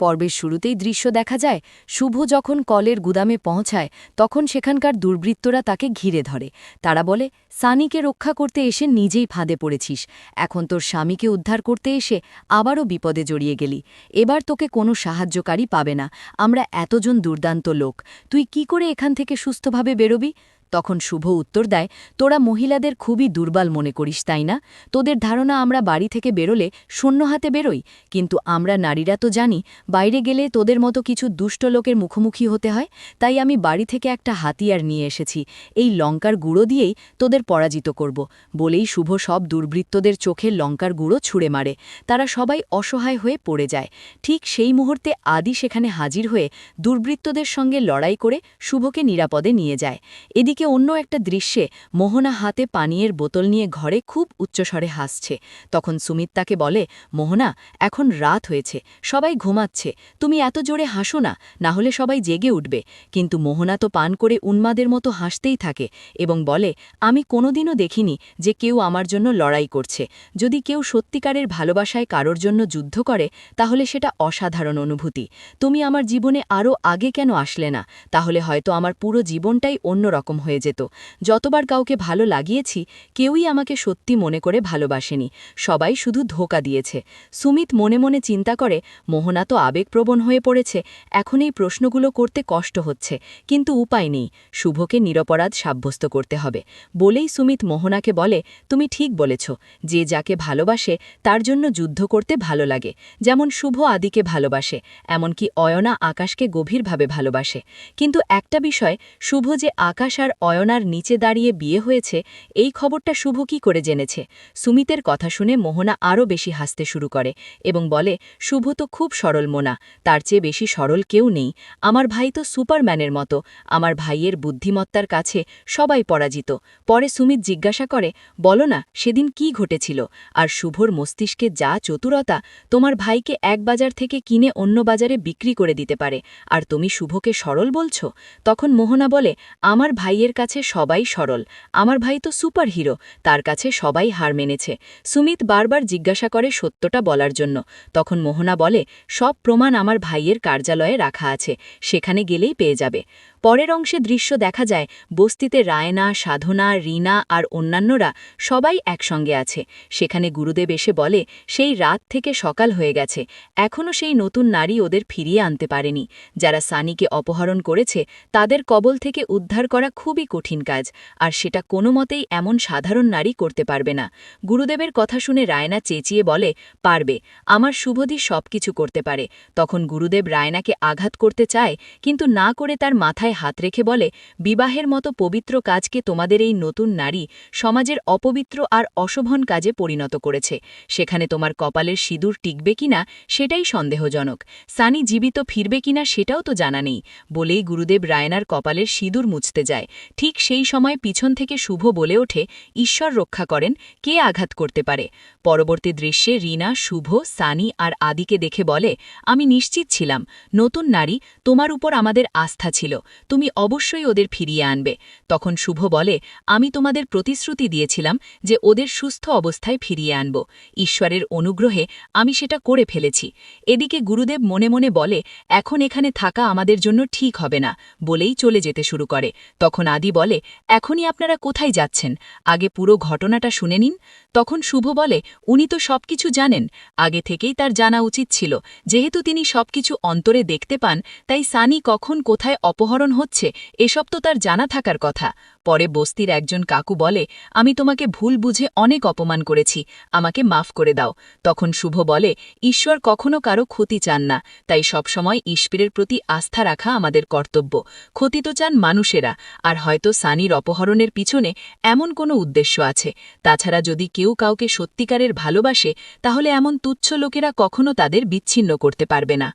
পর্বের শুরুতেই দৃশ্য দেখা যায় শুভ যখন কলের গুদামে পৌঁছায় তখন সেখানকার দুর্বৃত্তরা তাকে ঘিরে ধরে। তারা বলে, সানিকে রক্ষা করতে এসে নিজেই ফাঁদে পড়েছিস, এখন তোর স্বামীকে উদ্ধার করতে এসে আবারও বিপদে জড়িয়ে গেলি। এবার তোকে কোনো সাহায্যকারী পাবে না, আমরা এতজন দুর্দান্ত লোক, তুই কি করে এখান থেকে সুস্থভাবে বেরোবি? তখন শুভ উত্তর দেয়, তোরা মহিলাদের খুবই দুর্বল মনে করিস তাই না? তোদের ধারণা আমরা বাড়ি থেকে বেরোলে শূন্য হাতে বেরোই, কিন্তু আমরা নারীরা তো জানি বাইরে গেলে তোদের মতো কিছু দুষ্ট লোকের মুখোমুখি হতে হয়। তাই আমি বাড়ি থেকে একটা হাতিয়ার নিয়ে এসেছি, এই লঙ্কার গুঁড়ো দিয়েই তোদের পরাজিত করব। বলেই শুভ সব দুর্বৃত্তদের চোখে লঙ্কার গুঁড়ো ছুঁড়ে মারে। তারা সবাই অসহায় হয়ে পড়ে যায়। ঠিক সেই মুহূর্তে আদি সেখানে হাজির হয়ে দুর্বৃত্তদের সঙ্গে লড়াই করে শুভকে নিরাপদে নিয়ে যায়। এদিকে অন্য একটা দৃশ্যে মোহনা হাতে পানীয়ের বোতল নিয়ে ঘরে খুব উচ্চস্বরে হাসছে। তখন সুমিত তাকে বলে, মোহনা, এখন রাত হয়েছে, সবাই ঘুমাচ্ছে, তুমি এত জোরে হাসো না, না হলে সবাই জেগে উঠবে। কিন্তু মোহনা তো পান করে উন্মাদের মতো হাসতেই থাকে এবং বলে, আমি কোনোদিনও দেখিনি যে কেউ আমার জন্য লড়াই করছে। যদি কেউ সত্যিকারের ভালোবাসায় কারোর জন্য যুদ্ধ করে তাহলে সেটা অসাধারণ অনুভূতি। তুমি আমার জীবনে আরও আগে কেন আসলে না? তাহলে হয়তো আমার পুরো জীবনটাই অন্যরকম হয়ে যেত। যতবার কাউকে ভালো লাগিয়েছি কেউই আমাকে সত্যি মনে করে ভালোবাসেনি, সবাই শুধু ধোঁকা দিয়েছে। সুমিত মনে মনে চিন্তা করে, মোহনা তো আবেগপ্রবণ হয়ে পড়েছে, এখন এই প্রশ্নগুলো করতে কষ্ট হচ্ছে, কিন্তু উপায় নেই, শুভকে নিরপরাধ সাব্যস্ত করতে হবে। বলেই সুমিত মোহনাকে বলে, তুমি ঠিক বলেছ, যে যাকে ভালোবাসে তার জন্য যুদ্ধ করতে ভালো লাগে। যেমন শুভ আদিকে ভালোবাসে, এমনকি অয়না আকাশকে গভীরভাবে ভালোবাসে। কিন্তু একটা বিষয়, শুভ যে আকাশ আর অয়নার নিচে দাঁড়িয়ে বিয়ে হয়েছে এই খবরটা শুভ কি করে জেনেছে? সুমিতের কথা শুনে মোহনা আরও বেশি হাসতে শুরু করে এবং বলে, শুভ তো খুব সরল মোনা, তার চেয়ে বেশি সরল কেউ নেই। আমার ভাই তো সুপারম্যানের মতো, আমার ভাইয়ের বুদ্ধিমত্তার কাছে সবাই পরাজিত। পরে সুমিত জিজ্ঞাসা করে, বলো না সেদিন কি ঘটেছিল? আর শুভর মস্তিষ্কে যা চতুরতা, তোমার ভাইকে এক বাজার থেকে কিনে অন্য বাজারে বিক্রি করে দিতে পারে, আর তুমি শুভকে সরল বলছো? তখন মোহনা বলে, আমার ভাইয়ের কাছে সবাই সরল, আমার ভাই তো সুপার হিরো, তার কাছে সবাই হার মেনেছে। সুমিত বারবার জিজ্ঞাসা করে সত্যটা বলার জন্য। তখন মোহনা বলে, সব প্রমাণ আমার ভাইয়ের কার্যালয়ে রাখা আছে, সেখানে গেলেই পেয়ে যাবে। পরের অংশে দৃশ্য দেখা যায় বস্তিতে রায়না, সাধনা, রিনা আর অন্যান্যরা সবাই একসঙ্গে আছে। সেখানে গুরুদেব এসে বলে, সেই রাত থেকে সকাল হয়ে গেছে, এখনও সেই নতুন নারী ওদের ফিরিয়ে আনতে পারেনি। যারা সানিকে অপহরণ করেছে তাদের কবল থেকে উদ্ধার করা খুবই কঠিন কাজ, আর সেটা কোনো মতেই এমন সাধারণ নারী করতে পারবে না। গুরুদেবের কথা শুনে রায়না চেঁচিয়ে বলে, পারবে, আমার শুভদি সব কিছু করতে পারে। তখন গুরুদেব রায়নাকে আঘাত করতে চায়, কিন্তু না করে তার মাথায় হাত রেখে বলে, বিবাহের মতো পবিত্র কাজকে তোমাদের এই নতুন নারী সমাজের অপবিত্র আর অশোভন কাজে পরিণত করেছে। সেখানে তোমার কপালের সিঁদুর টিকবে কিনা সেটাই সন্দেহজনক, সানি জীবিত ফিরবে কিনা সেটাও তো জানা নেই। বলেই গুরুদেব রায়নার কপালের সিঁদুর মুছতে যায়। ঠিক সেই সময় পিছন থেকে শুভ বলে ওঠে, ঈশ্বর রক্ষা করেন, কে আঘাত করতে পারে? পরবর্তী দৃশ্যে রিনা, শুভ, সানি আর আদিকে দেখে বলে, আমি নিশ্চিত ছিলাম, নতুন নারী, তোমার উপর আমাদের আস্থা ছিল, তুমি অবশ্যই ওদের ফিরিয়ে আনবে। তখন শুভ বলে, আমি তোমাদের প্রতিশ্রুতি দিয়েছিলাম যে ওদের সুস্থ অবস্থায় ফিরিয়ে আনব, ঈশ্বরের অনুগ্রহে আমি সেটা করে ফেলেছি। এদিকে গুরুদেব মনে মনে বলে, এখন এখানে থাকা আমাদের জন্য ঠিক হবে না, বলেই চলে যেতে শুরু করে। তখন আদি বলে, এখনই আপনারা কোথায় যাচ্ছেন? আগে পুরো ঘটনাটা শুনে নিন। তখন শুভ বলে, উনি তো সবকিছু জানেন, আগে থেকেই তার জানা উচিত ছিল, যেহেতু তিনি সবকিছু অন্তরে দেখতে পান, তাই সানি কখন কোথায় অপহরণ হচ্ছে এসব তো তার জানা থাকার কথা। পরে বস্তির একজন কাকু বলে, আমি তোমাকে ভুল বুঝে অনেক অপমান করেছি, আমাকে মাফ করে দাও। তখন শুভ বলে, ঈশ্বর কখনো কারো ক্ষতি চান না, তাই সবসময় ঈশ্বরের প্রতি আস্থা রাখা আমাদের কর্তব্য। ক্ষতি তো চান মানুষেরা, আর হয়তো সানির অপহরণের পিছনে এমন কোনো উদ্দেশ্য আছে। তাছাড়া যদি কেউ কাউকে সত্যিকারের ভালোবাসে তাহলে এমন তুচ্ছ লোকেরা কখনো তাদের বিচ্ছিন্ন করতে পারবে না।